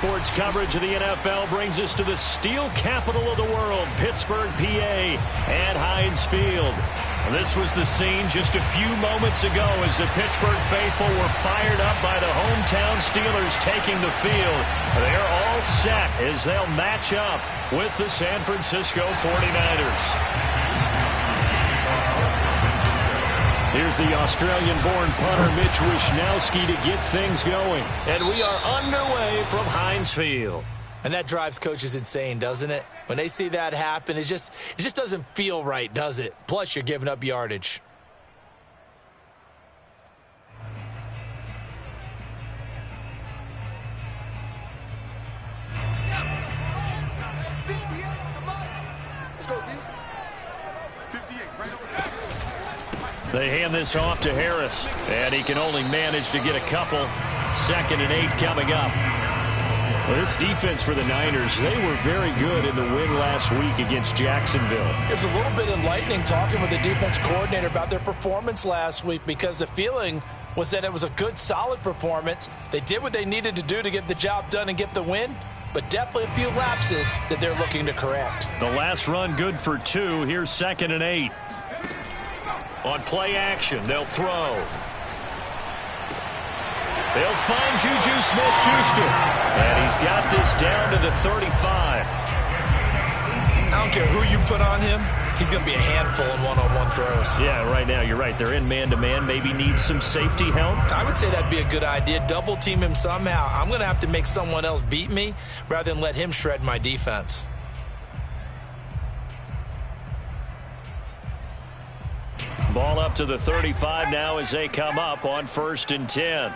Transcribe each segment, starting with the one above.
sports coverage of the NFL brings us to the steel capital of the world, Pittsburgh, PA, at Heinz Field. This was the scene just a few moments ago as the Pittsburgh faithful were fired up by the hometown Steelers taking the field. They're all set as they'll match up with the San Francisco 49ers. Here's the Australian-born punter Mitch Wishnowsky to get things going. And we are underway from Heinz Field. And that drives coaches insane, doesn't it? When they see that happen, it just doesn't feel right, does it? Plus, you're giving up yardage. They hand this off to Harris, and he can only manage to get a couple. 2nd and 8 coming up. Well, this defense for the Niners, they were very good in the win last week against Jacksonville. It was a little bit enlightening talking with the defense coordinator about their performance last week because the feeling was that it was a good, solid performance. They did what they needed to do to get the job done and get the win, but definitely a few lapses that they're looking to correct. The last run good for 2. Here's 2nd and 8. On play action, they'll throw. They'll find Juju Smith-Schuster. And he's got this down to the 35. I don't care who you put on him. He's going to be a handful in one-on-one throws. Yeah, right now, you're right. They're in man-to-man. Maybe need some safety help. I would say that'd be a good idea. Double team him somehow. I'm going to have to make someone else beat me rather than let him shred my defense. Ball up to the 35 now as they come up on 1st and 10.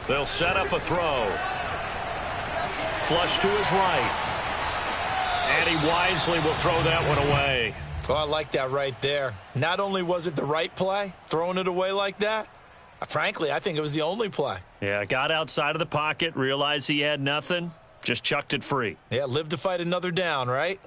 They'll set up a throw. Flush to his right. And he wisely will throw that one away. Oh, I like that right there. Not only was it the right play, throwing it away like that, frankly, I think it was the only play. Yeah, got outside of the pocket, realized he had nothing, just chucked it free. Yeah, live to fight another down, right?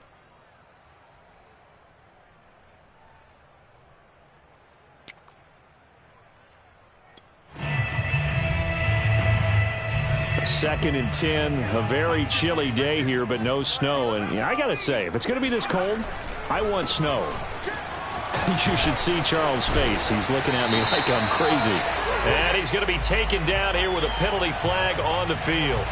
2nd and 10, a very chilly day here, but no snow. And I got to say, if it's going to be this cold, I want snow. You should see Charles' face. He's looking at me like I'm crazy. And he's going to be taken down here with a penalty flag on the field.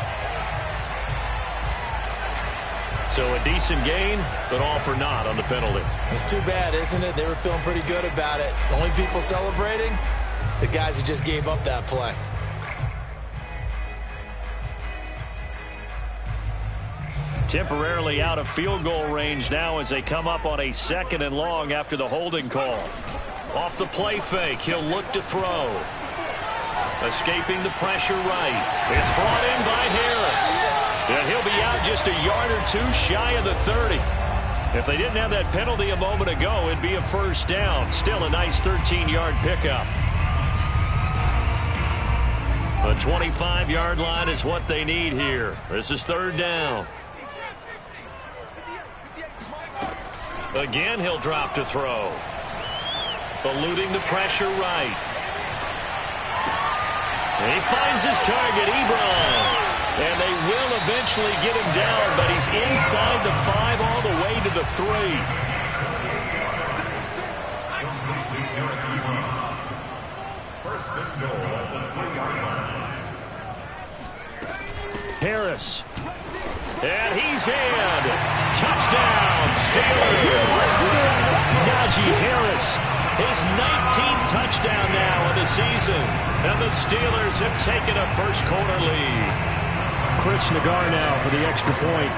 So a decent gain, but all for naught on the penalty. It's too bad, isn't it? They were feeling pretty good about it. The only people celebrating, the guys who just gave up that play. Temporarily out of field goal range now as they come up on a 2nd and long after the holding call. Off the play fake, he'll look to throw. Escaping the pressure right. It's brought in by Harris. And he'll be out just a yard or 2 shy of the 30. If they didn't have that penalty a moment ago, it'd be a 1st down. Still a nice 13-yard pickup. The 25-yard line is what they need here. This is 3rd down. Again, he'll drop to throw. Eluding the pressure right. And he finds his target, Ebron. And they will eventually get him down, but he's inside the 5 all the way to the 3. Harris. And he's in. Touchdown, Steelers. Najee Harris, his 19th touchdown now of the season. And the Steelers have taken a first-quarter lead. Chris Nagar now for the extra point.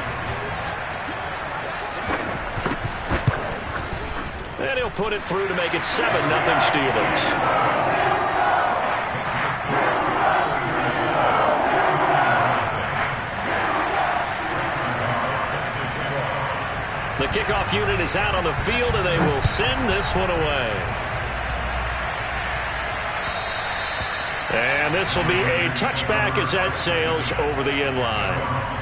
And he'll put it through to make it 7-0 Steelers. The kickoff unit is out on the field, and they will send this one away. And this will be a touchback as that sails over the end line.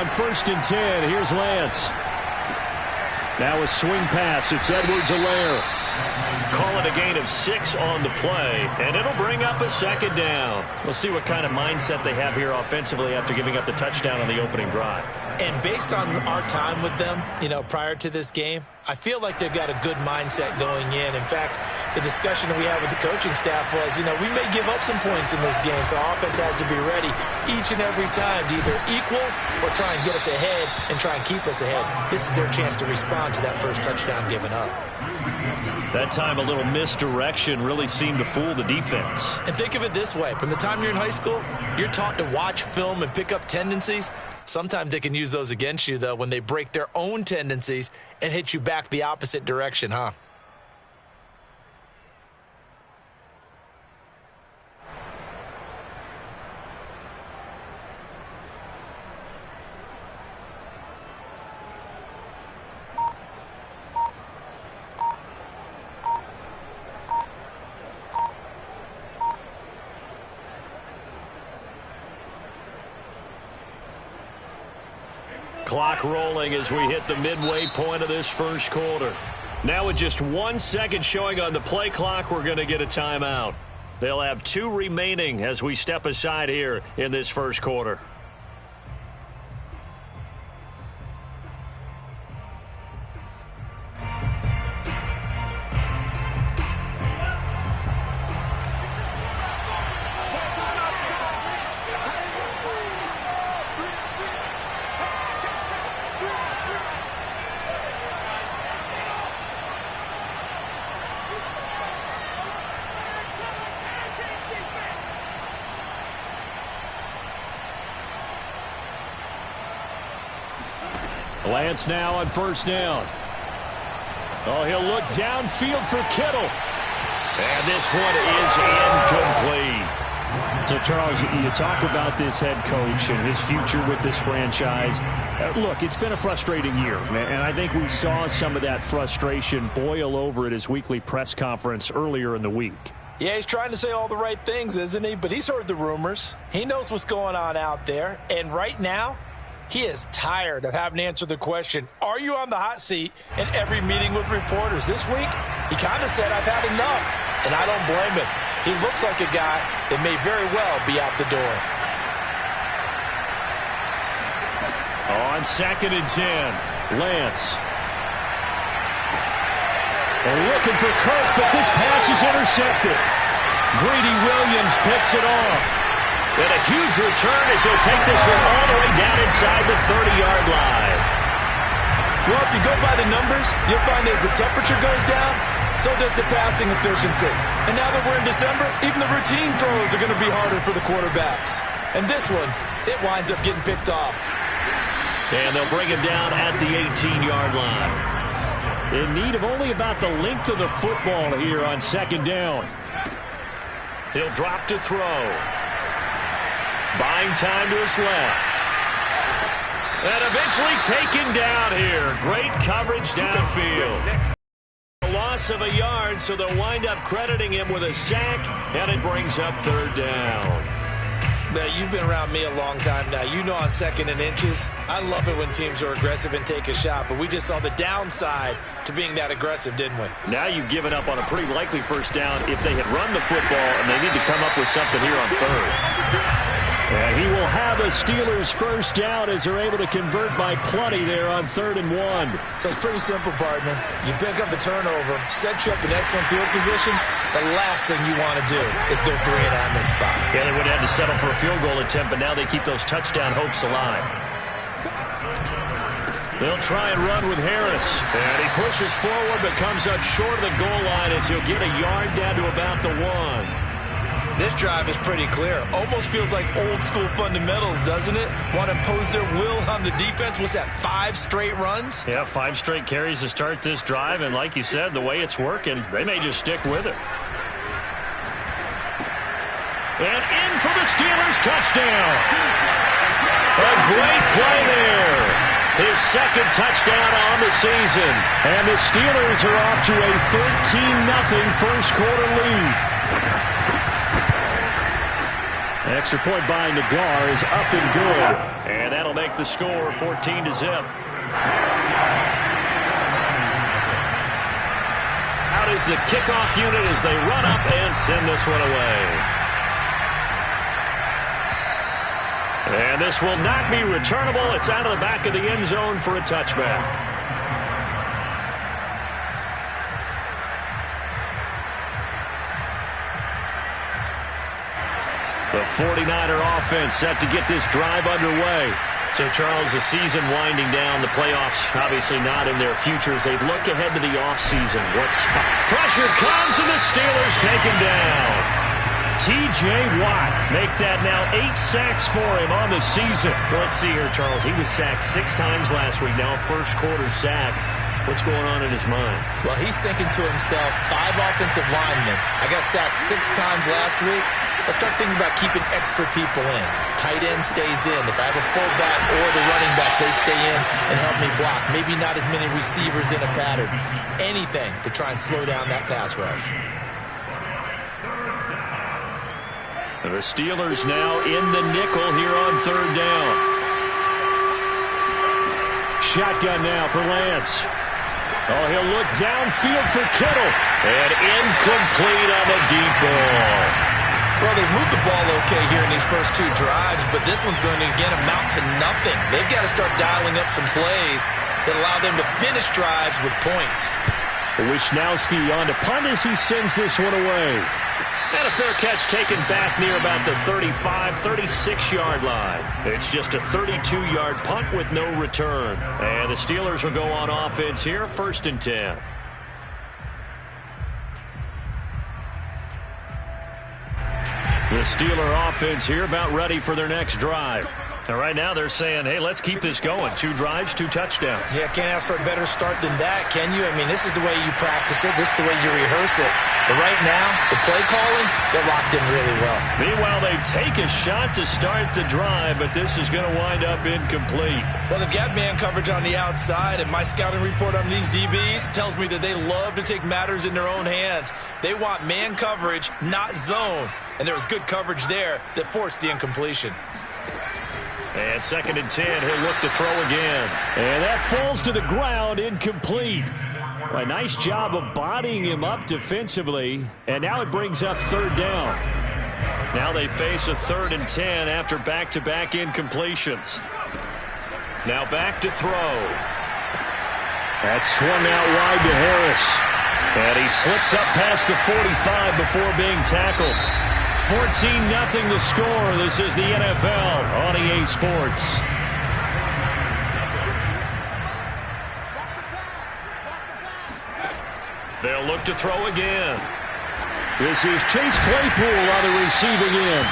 on 1st and 10. Here's Lance. Now a swing pass. It's Edwards-Helaire. Call it a gain of 6 on the play, and it'll bring up a 2nd down. We'll see what kind of mindset they have here offensively after giving up the touchdown on the opening drive. And based on our time with them, prior to this game, I feel like they've got a good mindset going in. In fact, the discussion that we had with the coaching staff was, we may give up some points in this game, so our offense has to be ready each and every time to either equal or try and get us ahead and try and keep us ahead. This is their chance to respond to that first touchdown given up. That time a little misdirection really seemed to fool the defense. And think of it this way. From the time you're in high school, you're taught to watch film and pick up tendencies. Sometimes they can use those against you, though, when they break their own tendencies and hit you back the opposite direction, huh? Clock rolling as we hit the midway point of this first quarter. Now with just 1 second showing on the play clock, we're going to get a timeout. They'll have 2 remaining as we step aside here in this first quarter. Lance now on 1st down. Oh, he'll look downfield for Kittle. And this one is incomplete. So, Charles, you talk about this head coach and his future with this franchise. Look, it's been a frustrating year, and I think we saw some of that frustration boil over at his weekly press conference earlier in the week. Yeah, he's trying to say all the right things, isn't he? But he's heard the rumors. He knows what's going on out there. And right now, he is tired of having to answer the question, are you on the hot seat, in every meeting with reporters. This week, he kind of said, I've had enough, and I don't blame him. He looks like a guy that may very well be out the door. On 2nd and 10, Lance. They're looking for Kirk, but this pass is intercepted. Greedy Williams picks it off. And a huge return as he'll take this one all the way down inside the 30-yard line. Well, if you go by the numbers, you'll find as the temperature goes down, so does the passing efficiency. And now that we're in December, even the routine throws are going to be harder for the quarterbacks. And this one, it winds up getting picked off. And they'll bring him down at the 18-yard line. In need of only about the length of the football here on 2nd down. He'll drop to throw. Buying time to his left. And eventually taken down here. Great coverage downfield. A loss of a yard, so they'll wind up crediting him with a sack, and it brings up 3rd down. Now, you've been around me a long time now. You know on 2nd and inches, I love it when teams are aggressive and take a shot, but we just saw the downside to being that aggressive, didn't we? Now you've given up on a pretty likely 1st down if they had run the football, and they need to come up with something here on 3rd. And he will have a Steelers 1st down as they're able to convert by plenty there on 3rd and 1. So it's pretty simple, partner. You pick up a turnover, set you up in excellent field position. The last thing you want to do is go 3 and out in this spot. Yeah, they would have had to settle for a field goal attempt, but now they keep those touchdown hopes alive. They'll try and run with Harris. And he pushes forward but comes up short of the goal line as he'll get a yard down to about the 1. This drive is pretty clear. Almost feels like old school fundamentals, doesn't it? Want to impose their will on the defense. What's that, 5 straight runs? Yeah, 5 straight carries to start this drive. And like you said, the way it's working, they may just stick with it. And in for the Steelers touchdown. A great play there. His 2nd touchdown on the season. And the Steelers are off to a 13-0 first quarter lead. Extra point by Nagar is up and good. And that'll make the score 14-0. Out is the kickoff unit as they run up and send this one away. And this will not be returnable. It's out of the back of the end zone for a touchback. The 49er offense set to get this drive underway. So, Charles, the season winding down, the playoffs obviously not in their futures. They look ahead to the offseason. What spot? Pressure comes, and the Steelers take him down. T.J. Watt make that now 8 sacks for him on the season. Let's see here, Charles. He was sacked 6 times last week. Now first quarter sack. What's going on in his mind? Well, he's thinking to himself, 5 offensive linemen. I got sacked 6 times last week. Let's start thinking about keeping extra people in. Tight end stays in. If I have a fullback or the running back, they stay in and help me block. Maybe not as many receivers in a pattern. Anything to try and slow down that pass rush. The Steelers now in the nickel here on third down. Shotgun now for Lance. Oh, he'll look downfield for Kittle. And incomplete on the deep ball. Well, they've moved the ball okay here in these first 2 drives, but this one's going to, again, amount to nothing. They've got to start dialing up some plays that allow them to finish drives with points. Wishnowski on to punt as he sends this one away. And a fair catch taken back near about the 35, 36-yard line. It's just a 32-yard punt with no return. And the Steelers will go on offense here, 1st and 10. The Steeler offense here about ready for their next drive. And right now they're saying, hey, let's keep this going. 2 drives, 2 touchdowns. Yeah, can't ask for a better start than that, can you? I mean, this is the way you practice it. This is the way you rehearse it. But right now, the play calling, they're locked in really well. Meanwhile, they take a shot to start the drive, but this is going to wind up incomplete. Well, they've got man coverage on the outside, and my scouting report on these DBs tells me that they love to take matters in their own hands. They want man coverage, not zone. And there was good coverage there that forced the incompletion. And 2nd and 10, he'll look to throw again. And that falls to the ground, incomplete. A nice job of bodying him up defensively. And now it brings up 3rd down. Now they face a 3rd and 10 after back-to-back incompletions. Now back to throw. That's swung out wide to Harris. And he slips up past the 45 before being tackled. 14-0 the score. This is the NFL on EA Sports. They'll look to throw again. This is Chase Claypool on the receiving end.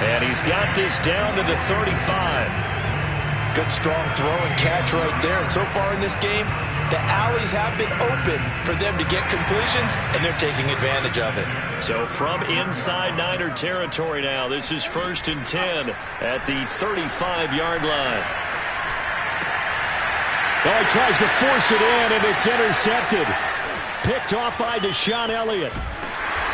And he's got this down to the 35. Good strong throw and catch right there. And so far in this game, the alleys have been open for them to get completions, and they're taking advantage of it. So from inside Niner territory now, this is 1st and 10 at the 35-yard line. Oh, he tries to force it in, and it's intercepted. Picked off by Deshaun Elliott.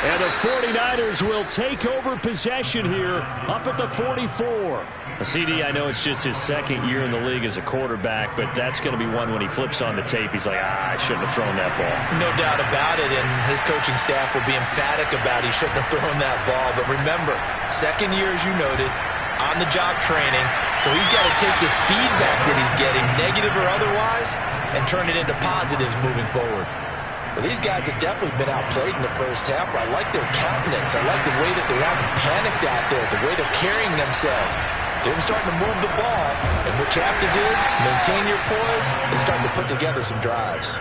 And the 49ers will take over possession here up at the 44. CD, I know it's just his 2nd year in the league as a quarterback, but that's going to be one when he flips on the tape. He's like, I shouldn't have thrown that ball. No doubt about it, and his coaching staff will be emphatic about he shouldn't have thrown that ball. But remember, 2nd year, as you noted, on-the-job training, so he's got to take this feedback that he's getting, negative or otherwise, and turn it into positives moving forward. But these guys have definitely been outplayed in the first half. I like their countenance. I like the way that they haven't panicked out there, the way they're carrying themselves. They're starting to move the ball, and what you have to do, maintain your poise, and start to put together some drives.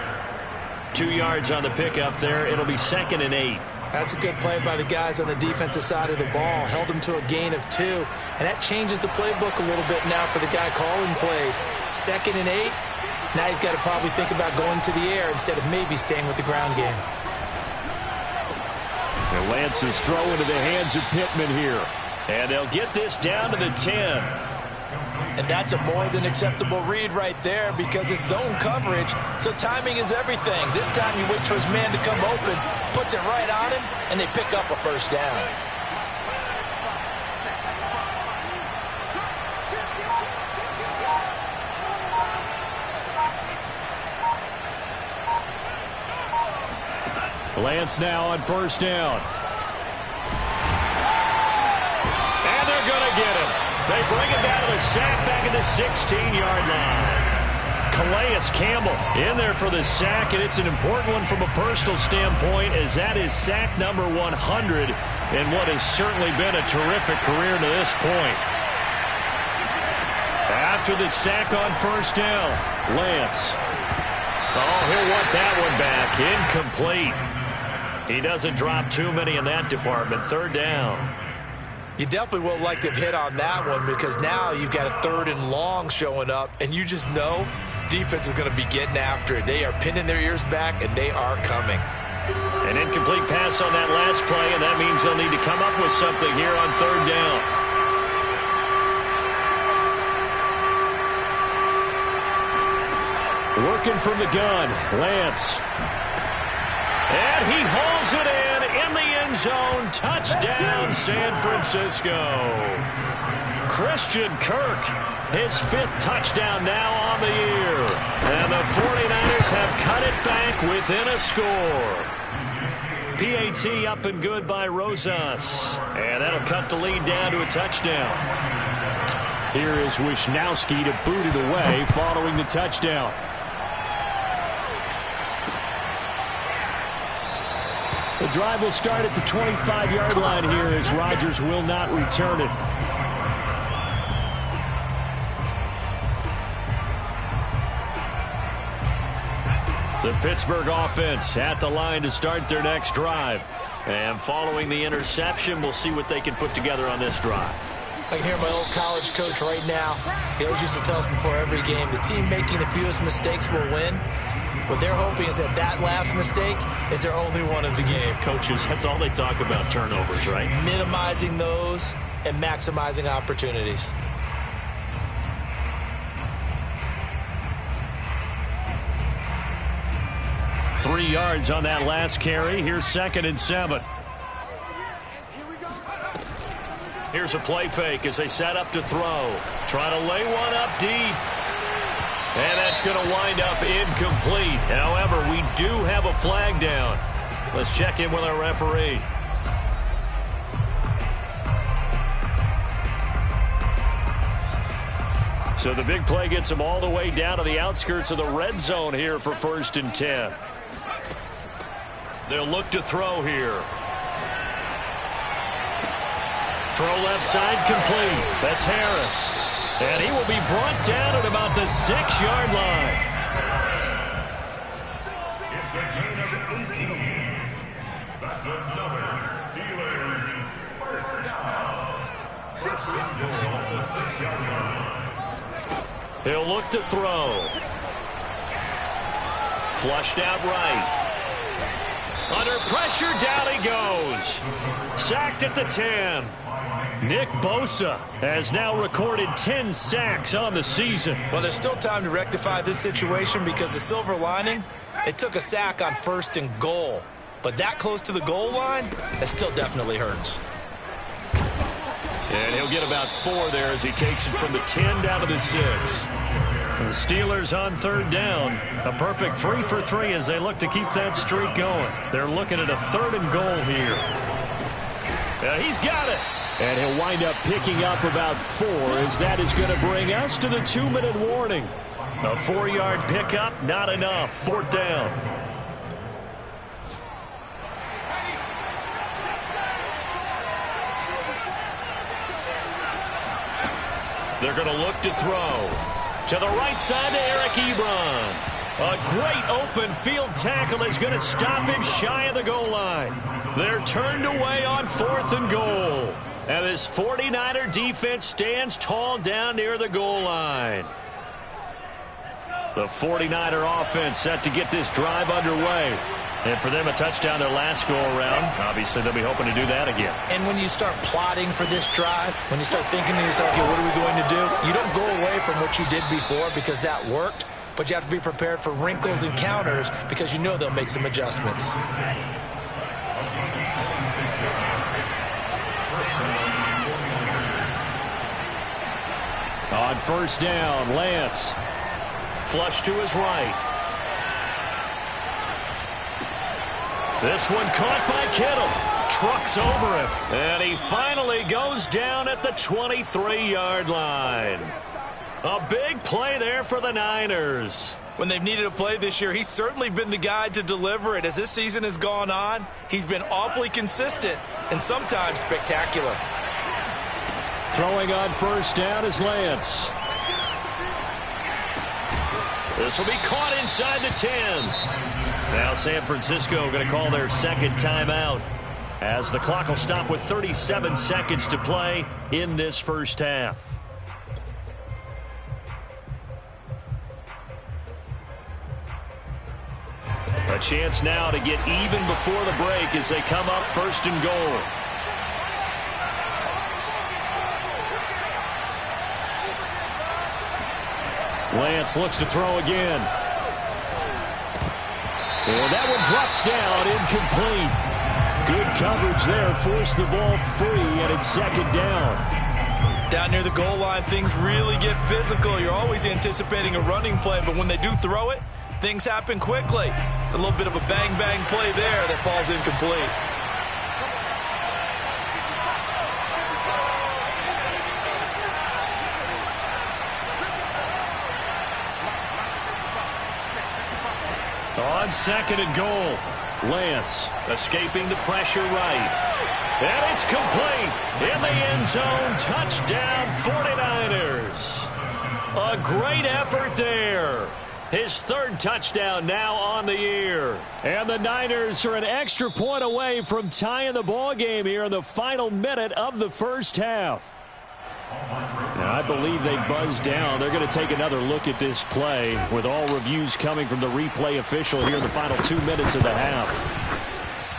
2 yards on the pickup there. It'll be 2nd and 8. That's a good play by the guys on the defensive side of the ball. Held them to a gain of 2, and that changes the playbook a little bit now for the guy calling plays. 2nd and 8. Now he's got to probably think about going to the air instead of maybe staying with the ground game. And Lance's throw into the hands of Pittman here. And they'll get this down to the 10. And that's a more than acceptable read right there because it's zone coverage, so timing is everything. This time he waits for his man to come open, puts it right on him, and they pick up a 1st down. Lance now on first down. And they're going to get him. They bring him down to the sack back at the 16-yard line. Calais Campbell in there for the sack, and it's an important one from a personal standpoint, as that is sack number 100 in what has certainly been a terrific career to this point. After the sack on first down, Lance. Oh, he'll want that one back. Incomplete. He doesn't drop too many in that department. Third down. You definitely will like to hit on that one, because now you've got a 3rd and long showing up, and you just know defense is going to be getting after it. They are pinning their ears back, and they are coming. An incomplete pass on that last play, and that means they'll need to come up with something here on third down. Working from the gun, Lance. And he hauls it in the end zone. Touchdown, San Francisco. Christian Kirk, his 5th touchdown now on the year. And the 49ers have cut it back within a score. PAT up and good by Rosas. And that'll cut the lead down to a touchdown. Here is Wisnowski to boot it away following the touchdown. The drive will start at the 25-yard line here as Rodgers will not return it. The Pittsburgh offense at the line to start their next drive. And following the interception, we'll see what they can put together on this drive. I can hear my old college coach right now. He always used to tell us before every game, the team making the fewest mistakes will win. What they're hoping is that that last mistake is their only one of the game. Coaches, that's all they talk about, turnovers, right? Minimizing those and maximizing opportunities. Three yards on that last carry. Here's 2nd and 7. Here's a play fake as they set up to throw. Try to lay one up deep. And that's going to wind up incomplete. However, we do have a flag down. Let's check in with our referee. So the big play gets them all the way down to the outskirts of the red zone here for 1st and 10. They'll look to throw here. Throw left side complete. That's Harris. And he will be brought down at about the 6-yard line. It's a gain of 18. That's another Steelers first down. First and goal on the 6-yard line. He'll look to throw. Flushed out right. Under pressure, down he goes. Sacked at the 10. Nick Bosa has now recorded 10 sacks on the season. Well, there's still time to rectify this situation, because the silver lining, it took a sack on 1st and goal. But that close to the goal line, it still definitely hurts. And he'll get about 4 there as he takes it from the 10 down to the 6. The Steelers on third down. A perfect 3 for 3 as they look to keep that streak going. They're looking at a 3rd and goal here. He's got it. And he'll wind up picking up about 4 as that is going to bring us to the 2-minute warning. A 4-yard pickup, not enough. 4th down. They're going to look to throw. To the right side to Eric Ebron. A great open field tackle is going to him shy of the goal line. They're turned away on 4th and goal. And this 49er defense stands tall down near the goal line. The 49er offense set to get this drive underway. And for them, a touchdown their last go-around. Obviously, they'll be hoping to do that again. And when you start plotting for this drive, when you start thinking to yourself, okay, what are we going to do? You don't go away from what you did before because that worked, but you have to be prepared for wrinkles and counters because you know they'll make some adjustments. On first down, Lance. Flush to his right. This one caught by Kittle. Trucks over him. And he finally goes down at the 23-yard line. A big play there for the Niners. When they've needed a play this year, he's certainly been the guy to deliver it. As this season has gone on, he's been awfully consistent and sometimes spectacular. Throwing on first down is Lance. This will be caught inside the 10. Now San Francisco going to call their second timeout as the clock will stop with 37 seconds to play in this first half. A chance now to get even before the break as they come up first and goal. Lance looks to throw again. And that one drops down, incomplete. Good coverage there, forced the ball free, and it's second down. Down near the goal line, things really get physical. You're always anticipating a running play, but when they do throw it, things happen quickly. A little bit of a bang-bang play there that falls incomplete. On second and goal, Lance escaping the pressure right. And it's complete in the end zone. Touchdown 49ers. A great effort there. His third touchdown now on the year. And the Niners are an extra point away from tying the ball game here in the final minute of the first half. Now, I believe they buzzed down. They're going to take another look at this play with all reviews coming from the replay official here in the final 2 minutes of the half.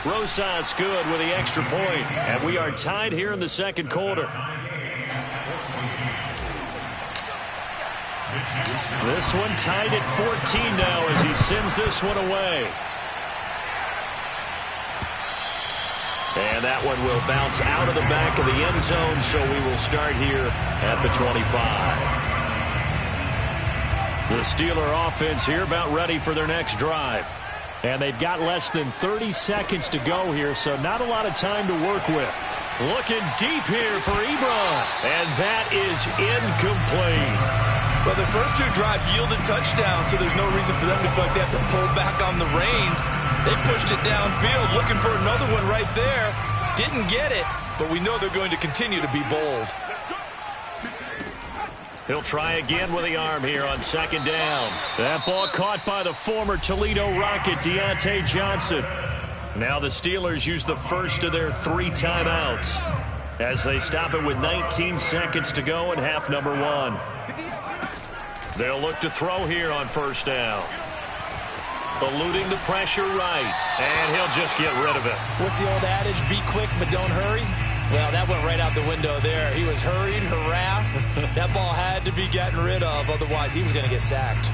Rosas good with the extra point, and we are tied here in the second quarter. This one tied at 14 now as he sends this one away. And that one will bounce out of the back of the end zone, so we will start here at the 25. The Steeler offense here about ready for their next drive. And they've got less than 30 seconds to go here, so not a lot of time to work with. Looking deep here for Ebron, and that is incomplete. But the first two drives yielded touchdowns, so there's no reason for them to feel like they have to pull back on the reins. They pushed it downfield, looking for another one right there. Didn't get it, but we know they're going to continue to be bold. He'll try again with the arm here on second down. That ball caught by the former Toledo Rocket, Deontay Johnson. Now the Steelers use the first of their 3 timeouts as they stop it with 19 seconds to go in half number 1. They'll look to throw here on first down. Eluding the pressure right, and he'll just get rid of it. What's the old adage, be quick but don't hurry? Well, that went right out the window there. He was hurried, harassed. That ball had to be gotten rid of, otherwise he was going to get sacked.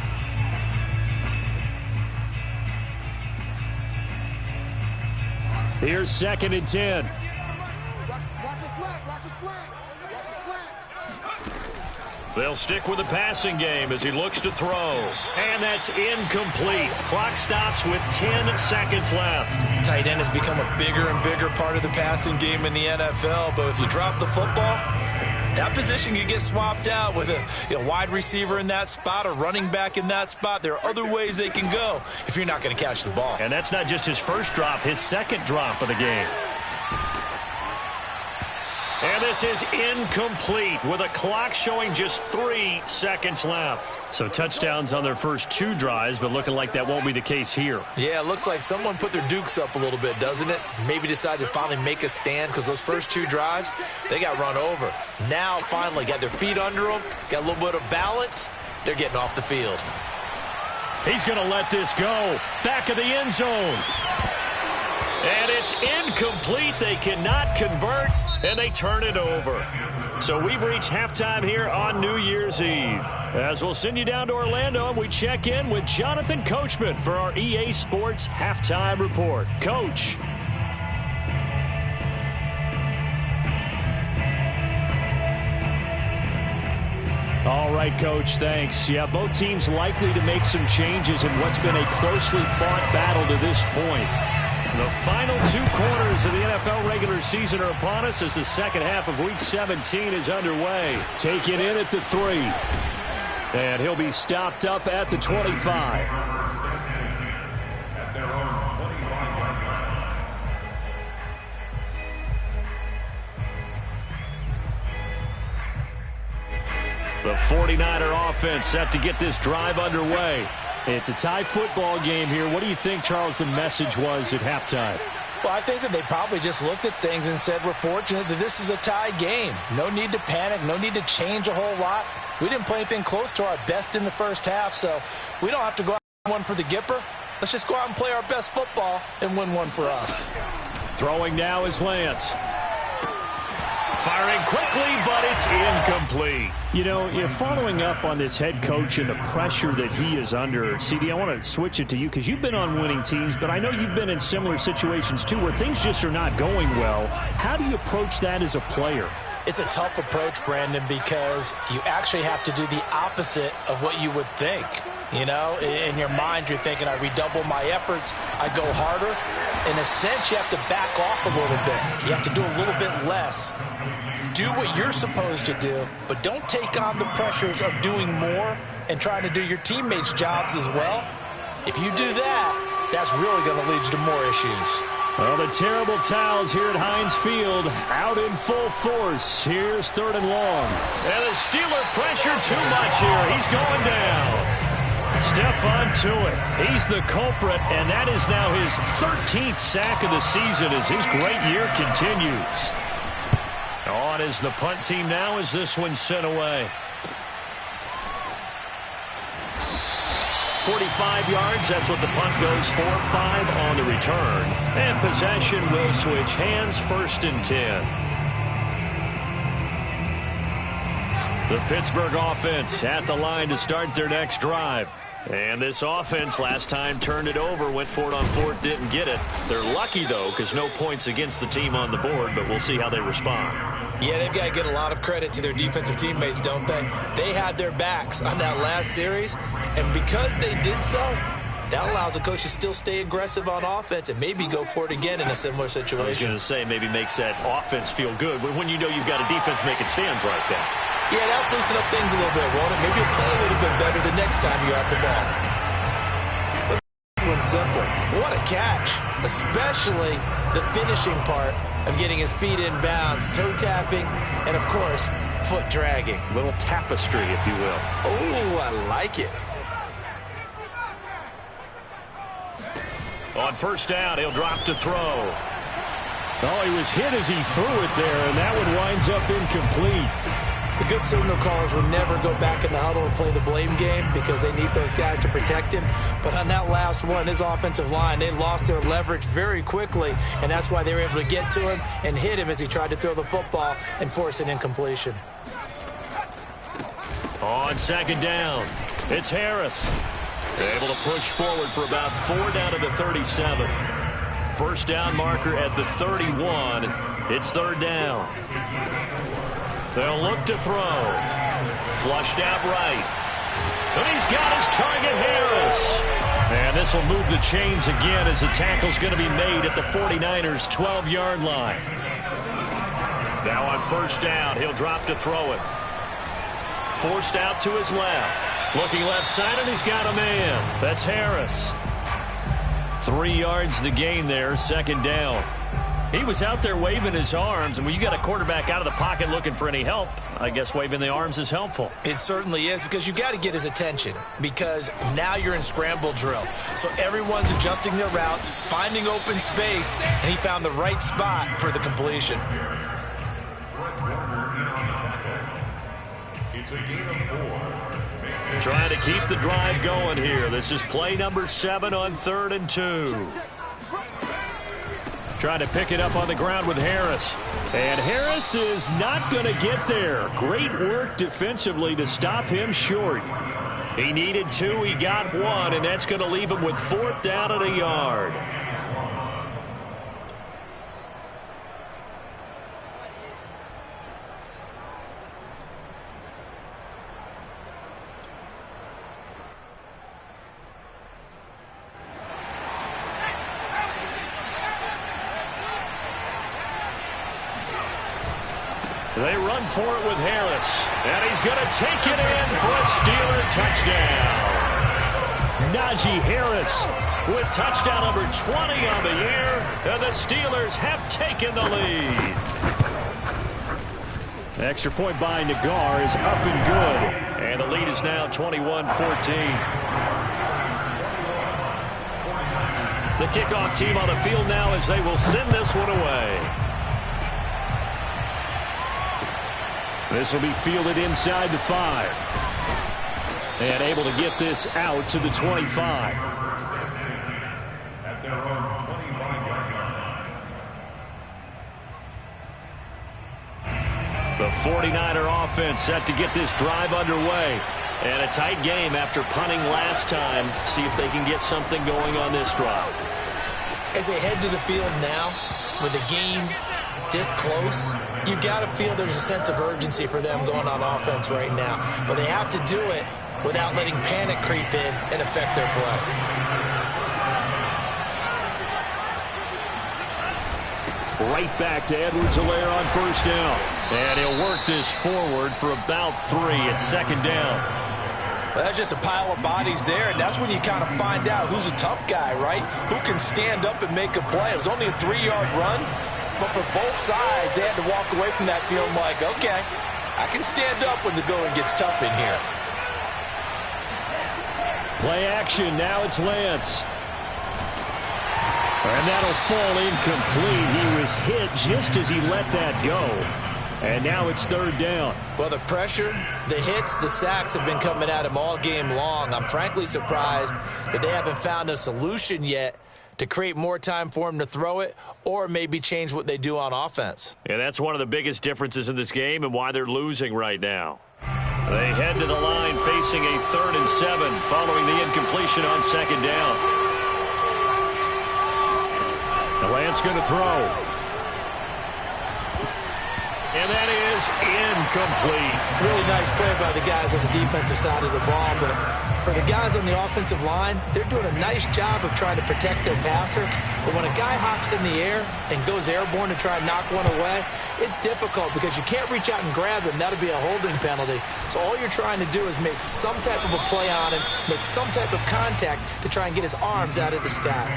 Here's second and 10. Watch a slant, watch a slant, watch a slant. They'll stick with the passing game as he looks to throw. And that's incomplete. Clock stops with 10 seconds left. Tight end has become a bigger and bigger part of the passing game in the NFL, but if you drop the football, that position can get swapped out with a wide receiver in that spot, a running back in that spot. There are other ways they can go if you're not going to catch the ball. And that's not just his first drop, his second drop of the game. And this is incomplete with a clock showing just 3 seconds left. So touchdowns on their first 2 drives, but looking like that won't be the case here. Yeah, it looks like someone put their dukes up a little bit, doesn't it? Maybe decided to finally make a stand because those first 2 drives, they got run over. Now finally got their feet under them, got a little bit of balance. They're getting off the field. He's going to let this go. Back of the end zone. And it's incomplete. They cannot convert, and they turn it over. So we've reached halftime here on New Year's Eve. As we'll send you down to Orlando, and we check in with Jonathan Coachman for our EA Sports Halftime Report. Coach. All right, Coach, thanks. Yeah, both teams likely to make some changes in what's been a closely fought battle to this point. The final 2 quarters of the NFL regular season are upon us as the second half of Week 17 is underway. Taken in at the 3. And he'll be stopped up at the 25. The 49er offense set to get this drive underway. It's a tie football game here. What do you think, Charles, the message was at halftime? Well, I think that they probably just looked at things and said, we're fortunate that this is a tie game. No need to panic. No need to change a whole lot. We didn't play anything close to our best in the first half, so we don't have to go out and win one for the Gipper. Let's just go out and play our best football and win one for us. Throwing now is Lance. Firing quickly, but it's incomplete. You know, you're following up on this head coach and the pressure that he is under. CD, I want to switch it to you because you've been on winning teams, but I know you've been in similar situations too where things just are not going well. How do you approach that as a player? It's a tough approach, Brandon, because you actually have to do the opposite of what you would think. You know, in your mind, you're thinking, I redouble my efforts, I go harder. In a sense, you have to back off a little bit. You have to do a little bit less. Do what you're supposed to do, but don't take on the pressures of doing more and trying to do your teammates' jobs as well. If you do that, that's really going to lead you to more issues. Well, the terrible towels here at Heinz Field out in full force. Here's 3rd and long. And the Steeler pressure too much here. He's going down. Stephon Tuitt, he's the culprit, and that is now his 13th sack of the season as his great year continues. On is the punt team now as this one's sent away. 45 yards, that's what the punt goes for. 5 on the return. And possession will switch hands, 1st and 10. The Pittsburgh offense at the line to start their next drive. And this offense last time turned it over, went for it on 4th, didn't get it. They're lucky, though, because no points against the team on the board, but we'll see how they respond. Yeah, they've got to get a lot of credit to their defensive teammates, don't they? They had their backs on that last series, and because they did so, that allows the coach to still stay aggressive on offense and maybe go for it again in a similar situation. I was going to say maybe makes that offense feel good, but when you know you've got a defense making stands like that. Yeah, that'll loosen up things a little bit, won't it? Maybe you'll play a little bit better the next time you have the ball. This one's simple. What a catch, especially the finishing part of getting his feet in bounds, toe tapping, and, of course, foot dragging. Little tapestry, if you will. Oh, I like it. On 1st down, he'll drop to throw. Oh, he was hit as he threw it there, and that one winds up incomplete. The good signal callers will never go back in the huddle and play the blame game because they need those guys to protect him. But on that last one, his offensive line, they lost their leverage very quickly, and that's why they were able to get to him and hit him as he tried to throw the football and force an incompletion. On 2nd down, it's Harris. Able to push forward for about 4 down to the 37. 1st down marker at the 31. It's 3rd down. They'll look to throw. Flushed out right. And he's got his target, Harris. And this will move the chains again as the tackle's going to be made at the 49ers' 12-yard line. Now on 1st down, he'll drop to throw it. Forced out to his left. Looking left side, and he's got a man. That's Harris. 3 yards the gain there, 2nd down. He was out there waving his arms, and when you got a quarterback out of the pocket looking for any help, I guess waving the arms is helpful. It certainly is, because you got to get his attention, because now you're in scramble drill. So everyone's adjusting their routes, finding open space, and he found the right spot for the completion. It's a gain of 4. Trying to keep the drive going here. This is play number 7 on 3rd and 2. Trying to pick it up on the ground with Harris. And Harris is not going to get there. Great work defensively to stop him short. He needed 2, he got 1, and that's going to leave him with 4th down and a yard. They run for it with Harris. And he's going to take it in for a Steeler touchdown. Najee Harris with touchdown number 20 on the year. And the Steelers have taken the lead. Extra point by Nagar is up and good. And the lead is now 21-14. The kickoff team on the field now as they will send this one away. This will be fielded inside the 5. And able to get this out to the 25. At their own 25-yard line. The 49er offense set to get this drive underway. And a tight game after punting last time. See if they can get something going on this drive. As they head to the field now, with the game this close, you've got to feel there's a sense of urgency for them going on offense right now. But they have to do it without letting panic creep in and affect their play. Right back to Edwards-Helaire on first down. And he'll work this forward for about 3 at second down. Well, that's just a pile of bodies there, and that's when you kind of find out who's a tough guy, right? Who can stand up and make a play. It was only a 3-yard run, but for both sides, they had to walk away from that feeling like, okay, I can stand up when the going gets tough in here. Play action, now it's Lance. And that'll fall incomplete. He was hit just as he let that go. And now it's third down. Well, the pressure, the hits, the sacks have been coming at him all game long. I'm frankly surprised that they haven't found a solution yet to create more time for him to throw it or maybe change what they do on offense. And that's one of the biggest differences in this game and why they're losing right now. They head to the line facing a 3rd and 7 following the incompletion on second down. The Lance going to throw. And that is incomplete. Really nice play by the guys on the defensive side of the ball, but for the guys on the offensive line, they're doing a nice job of trying to protect their passer. But when a guy hops in the air and goes airborne to try and knock one away, it's difficult because you can't reach out and grab him. That'll be a holding penalty. So all you're trying to do is make some type of a play on him, make some type of contact to try and get his arms out of the sky.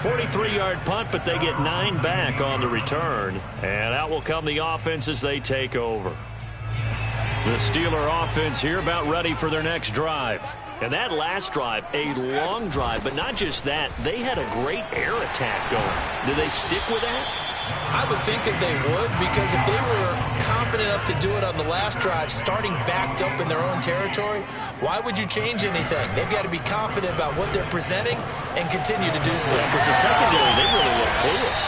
43-yard punt, but they get 9 back on the return. And out will come the offense as they take over. The Steeler offense here about ready for their next drive. And that last drive, a long drive, but not just that. They had a great air attack going. Do they stick with that? I would think that they would, because if they were confident enough to do it on the last drive, starting backed up in their own territory, why would you change anything? They've got to be confident about what they're presenting and continue to do so. Because the secondary, they really look clueless.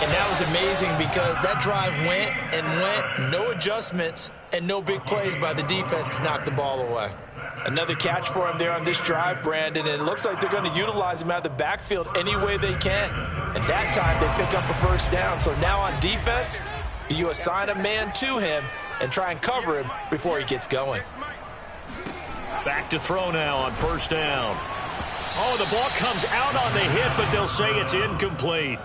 And that was amazing because that drive went and went, no adjustments and no big plays by the defense to knock the ball away. Another catch for him there on this drive, Brandon, and it looks like they're going to utilize him out of the backfield any way they can. And that time they pick up a first down. So now on defense, do you assign a man to him and try and cover him before he gets going? Back to throw now on first down. Oh, the ball comes out on the hit, but they'll say it's incomplete.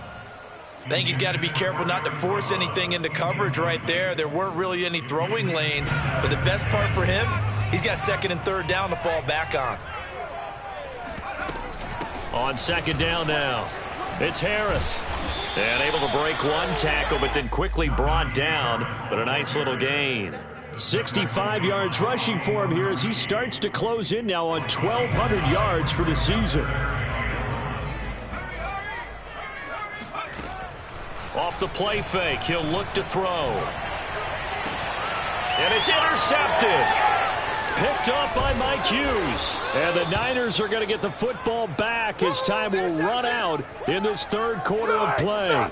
I think he's got to be careful not to force anything into coverage right there. There weren't really any throwing lanes, but the best part for him, he's got second and third down to fall back on. On second down now, it's Harris. And able to break one tackle, but then quickly brought down. But a nice little gain. 65 yards rushing for him here as he starts to close in now on 1,200 yards for the season. Off the play fake, he'll look to throw. And it's intercepted. Picked up by Mike Hughes. And the Niners are going to get the football back as time will run out in this third quarter of play.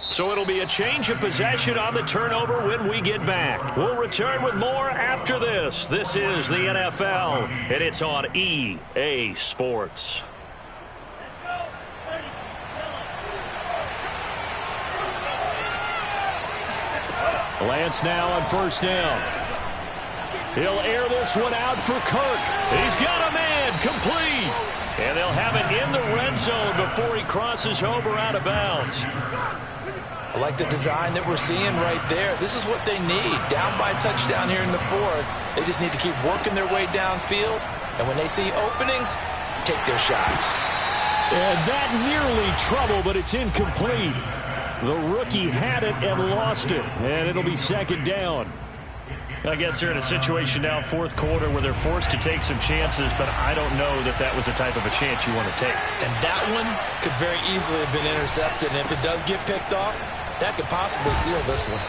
So it'll be a change of possession on the turnover when we get back. We'll return with more after this. This is the NFL, and it's on EA Sports. Lance now on first down. He'll air this one out for Kirk. He's got a man complete. And they'll have it in the red zone before he crosses over out of bounds. I like the design that we're seeing right there. This is what they need. Down by a touchdown here in the fourth. They just need to keep working their way downfield. And when they see openings, take their shots. And that nearly trouble, but it's incomplete. The rookie had it and lost it. And it'll be second down. I guess they're in a situation now, fourth quarter, where they're forced to take some chances, but I don't know that that was the type of a chance you want to take. And that one could very easily have been intercepted. And if it does get picked off, that could possibly seal this one.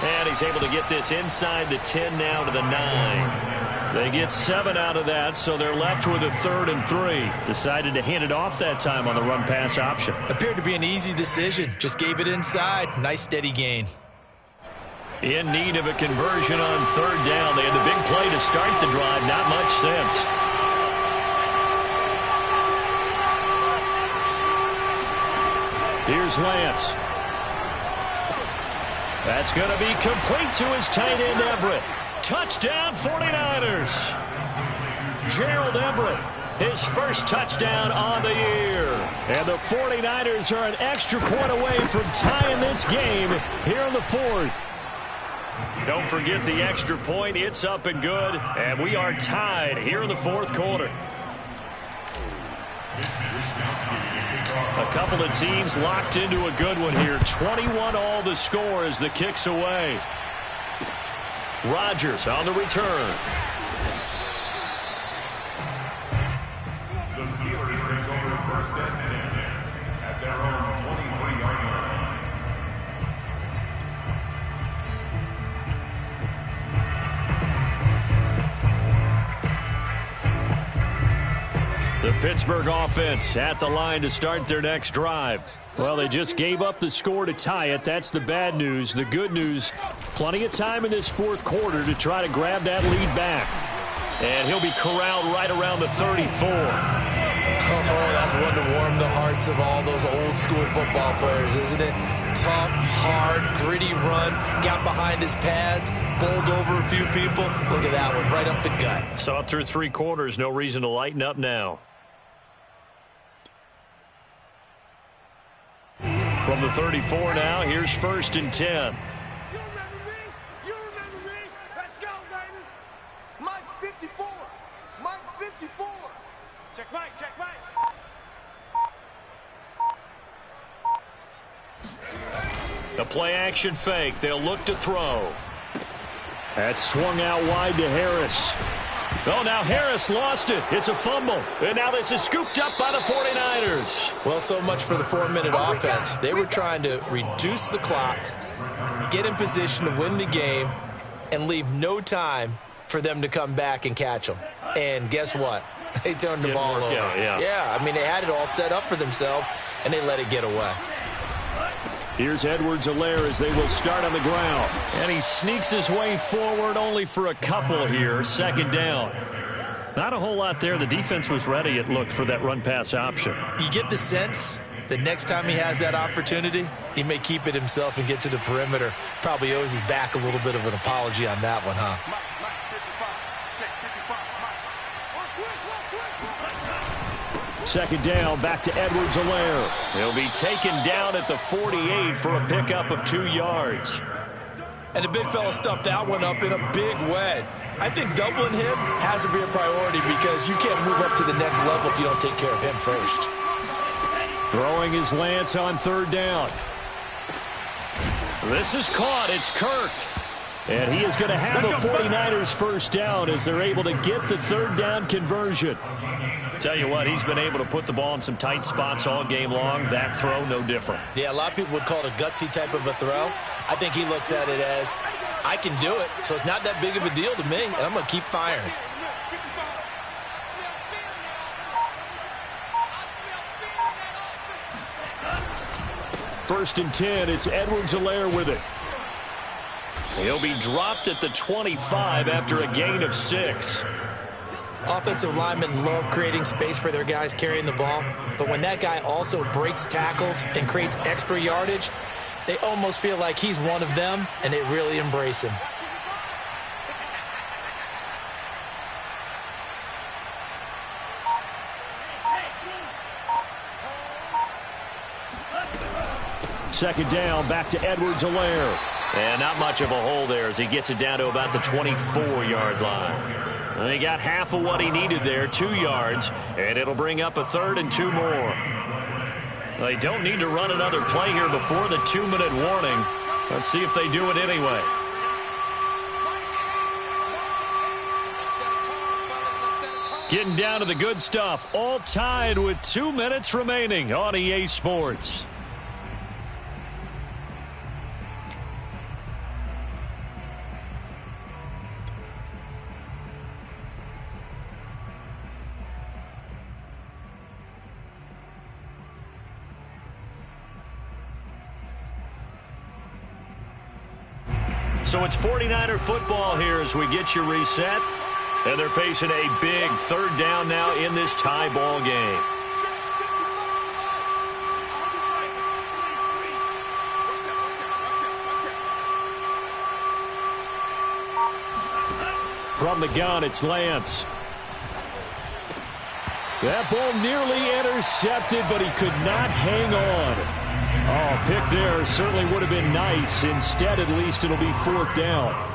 And he's able to get this inside the 10 now to the 9. They get 7 out of that, so they're left with a 3rd and 3. Decided to hand it off that time on the run-pass option. Appeared to be an easy decision. Just gave it inside. Nice steady gain. In need of a conversion on 3rd down. They had the big play to start the drive. Not much sense. Here's Lance. That's going to be complete to his tight end, Everett. Touchdown, 49ers. Gerald Everett, his first touchdown on the year. And the 49ers are an extra point away from tying this game here in the fourth. Don't forget the extra point. It's up and good. And we are tied here in the fourth quarter. A couple of teams locked into a good one here. 21 all the score as the kick's away. Rodgers on the return. The Steelers take over 1st and 10 at their own 23-yard line. The Pittsburgh offense at the line to start their next drive. Well, they just gave up the score to tie it. That's the bad news. The good news, plenty of time in this fourth quarter to try to grab that lead back. And he'll be corralled right around the 34. Oh, that's one to warm the hearts of all those old school football players, isn't it? Tough, hard, gritty run, got behind his pads, bowled over a few people. Look at that one, right up the gut. Saw it through 3 quarters, no reason to lighten up now. From the 34 now, here's 1st and 10. You remember me? You remember me? Let's go, baby. Mike's 54. Mike's 54. Check Mike, check Mike. The play-action fake. They'll look to throw. That's swung out wide to Harris. Oh, now Harris lost it. It's a fumble. And now this is scooped up by the 49ers. Well, so much for the 4-minute offense. They were trying to reduce the clock, get in position to win the game, and leave no time for them to come back and catch them. And guess what? They turned the ball over. Yeah, I mean, they had it all set up for themselves, and they let it get away. Here's Edwards-Helaire as they will start on the ground. And he sneaks his way forward only for a couple here. 2nd down. Not a whole lot there. The defense was ready, it looked, for that run-pass option. You get the sense that next time he has that opportunity, he may keep it himself and get to the perimeter. Probably owes his back a little bit of an apology on that one, huh? Mike, 55. Check 55. 2nd down, back to Edwards-Helaire. He'll be taken down at the 48 for a pickup of 2 yards. And the big fella stuffed that one up in a big way. I think doubling him has to be a priority because you can't move up to the next level if you don't take care of him first. Throwing his Lance on 3rd down. This is caught. It's Kirk. And he is going to have the 49ers first down as they're able to get the 3rd down conversion. Tell you what, he's been able to put the ball in some tight spots all game long. That throw, no different. Yeah, a lot of people would call it a gutsy type of a throw. I think he looks at it as, I can do it, so it's not that big of a deal to me, and I'm going to keep firing. First and 10, it's Edwards-Helaire with it. He'll be dropped at the 25 after a gain of 6. Offensive linemen love creating space for their guys carrying the ball, but when that guy also breaks tackles and creates extra yardage, they almost feel like he's one of them, and they really embrace him. second down. Back to Edwards-Helaire. And not much of a hole there as he gets it down to about the 24-yard line. And he got half of what he needed there, 2 yards, and it'll bring up a 3rd and 2 more. They don't need to run another play here before the 2-minute warning. Let's see if they do it anyway. Getting down to the good stuff, all tied with 2 minutes remaining on EA Sports. So it's 49er football here as we get you reset. And they're facing a big 3rd down now in this tie ball game. From the gun, it's Lance. That ball nearly intercepted, but he could not hang on. Oh, pick there certainly would have been nice. Instead, at least it'll be 4th down.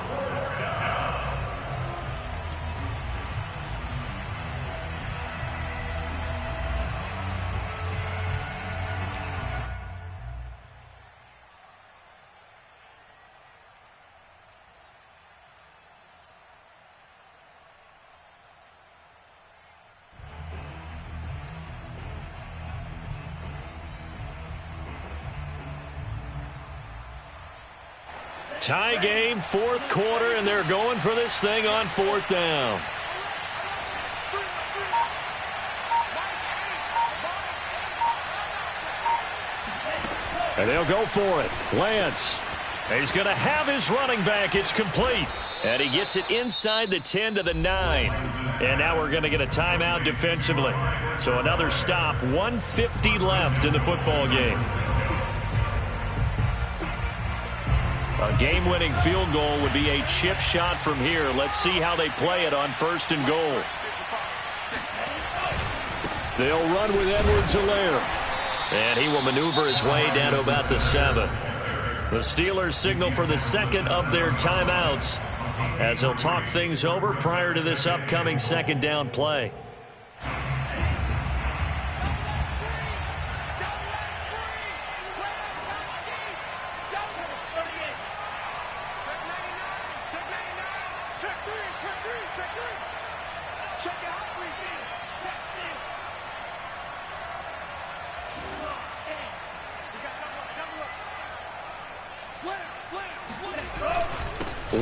Tie game, 4th quarter, and they're going for this thing on 4th down. And they'll go for it. Lance. He's going to have his running back. It's complete. And he gets it inside the 10 to the 9. And now we're going to get a timeout defensively. So another stop, 1:50 left in the football game. A game-winning field goal would be a chip shot from here. Let's see how they play it on 1st and goal. They'll run with Edwards-Helaire. And he will maneuver his way down to about the 7. The Steelers signal for the 2nd of their timeouts as they'll talk things over prior to this upcoming 2nd down play.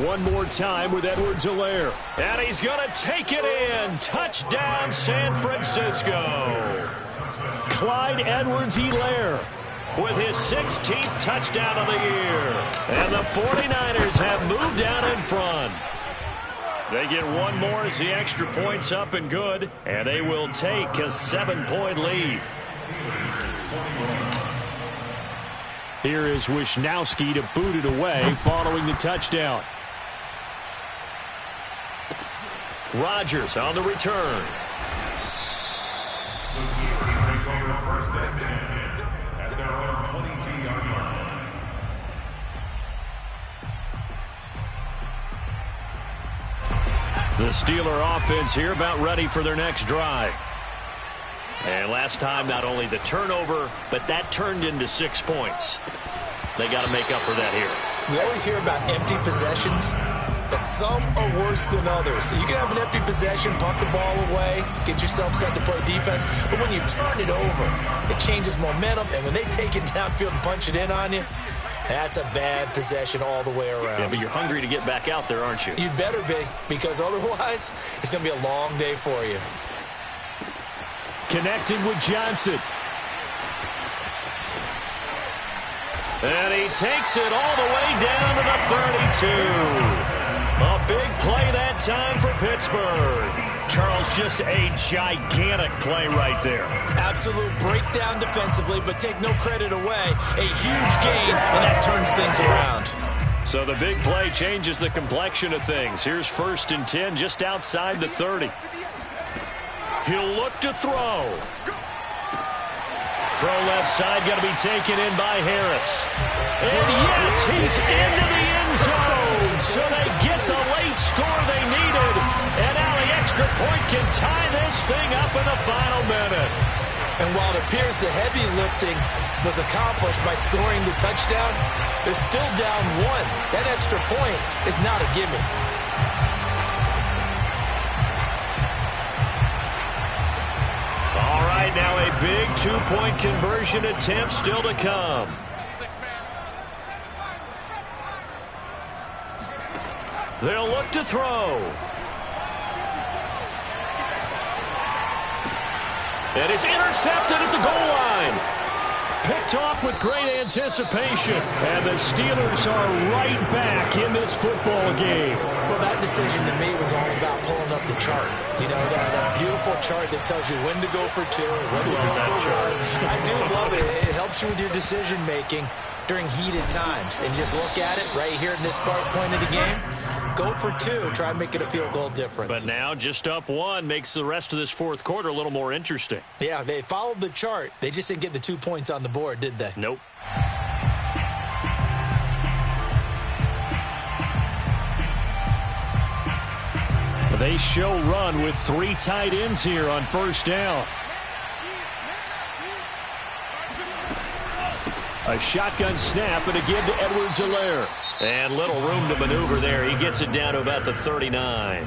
One more time with Edwards-Helaire. And he's going to take it in. Touchdown, San Francisco. Clyde Edwards-Helaire with his 16th touchdown of the year. And the 49ers have moved down in front. They get one more as the extra point's up and good. And they will take a 7-point lead. Here is Wisnowski to boot it away following the touchdown. Rodgers on the return. The Steelers take over 1st and 10 at their own 22-yard line. The Steeler offense here about ready for their next drive. And last time, not only the turnover, but that turned into 6 points. They got to make up for that here. We always hear about empty possessions, but some are worse than others. You can have an empty possession, punt the ball away, get yourself set to play defense, but when you turn it over, it changes momentum, and when they take it downfield and punch it in on you, that's a bad possession all the way around. Yeah, but you're hungry to get back out there, aren't you? You better be, because otherwise, it's going to be a long day for you. Connecting with Johnson. And he takes it all the way down to the 32. A big play that time for Pittsburgh. Charles, just a gigantic play right there. Absolute breakdown defensively, but take no credit away. A huge gain, and that turns things around. So the big play changes the complexion of things. Here's 1st and 10 just outside the 30. He'll look to throw. Throw left side, going to be taken in by Harris. And yes, he's into the end zone. So they get the late score they needed. And now the extra point can tie this thing up in the final minute. And while it appears the heavy lifting was accomplished by scoring the touchdown, they're still down 1. That extra point is not a gimme. All right, now a big two-point conversion attempt still to come. They'll look to throw. And it's intercepted at the goal line. Picked off with great anticipation. And the Steelers are right back in this football game. Well, that decision to me was all about pulling up the chart. You know, that beautiful chart that tells you when to go for 2, when to go for 1. I do love it. It helps you with your decision-making during heated times. And just look at it right here in this point of the game. Go for 2. Try and make it a field goal difference. But now just up 1 makes the rest of this fourth quarter a little more interesting. Yeah, they followed the chart. They just didn't get the 2 points on the board, did they? Nope. They show run with 3 tight ends here on first down. A shotgun snap and a give to Edwards-Helaire. And little room to maneuver there. He gets it down to about the 39.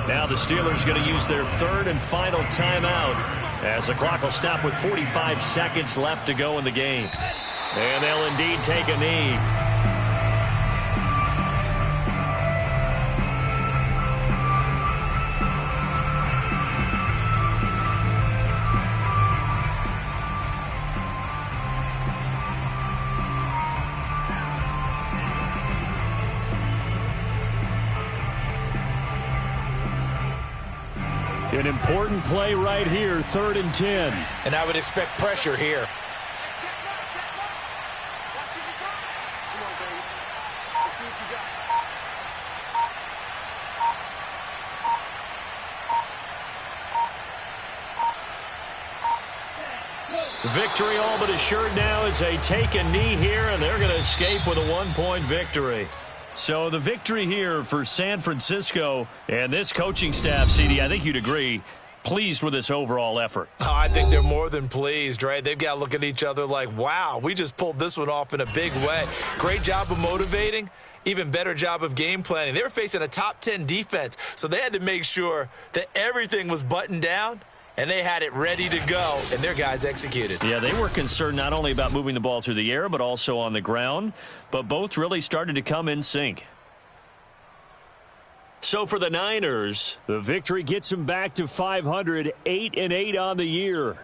Now the Steelers going to use their 3rd and final timeout as the clock will stop with 45 seconds left to go in the game. And they'll indeed take a knee. An important play right here, 3rd and 10. And I would expect pressure here. Victory all but assured now as they take a knee here, and they're going to escape with a 1-point victory. So the victory here for San Francisco and this coaching staff, CD, I think you'd agree, pleased with this overall effort. Oh, I think they're more than pleased, right? They've got to look at each other like, wow, we just pulled this one off in a big way. Great job of motivating, even better job of game planning. They were facing a top 10 defense, so they had to make sure that everything was buttoned down, and they had it ready to go, and their guys executed. Yeah, they were concerned not only about moving the ball through the air, but also on the ground. But both really started to come in sync. So for the Niners, the victory gets them back to 500, 8-8 on the year.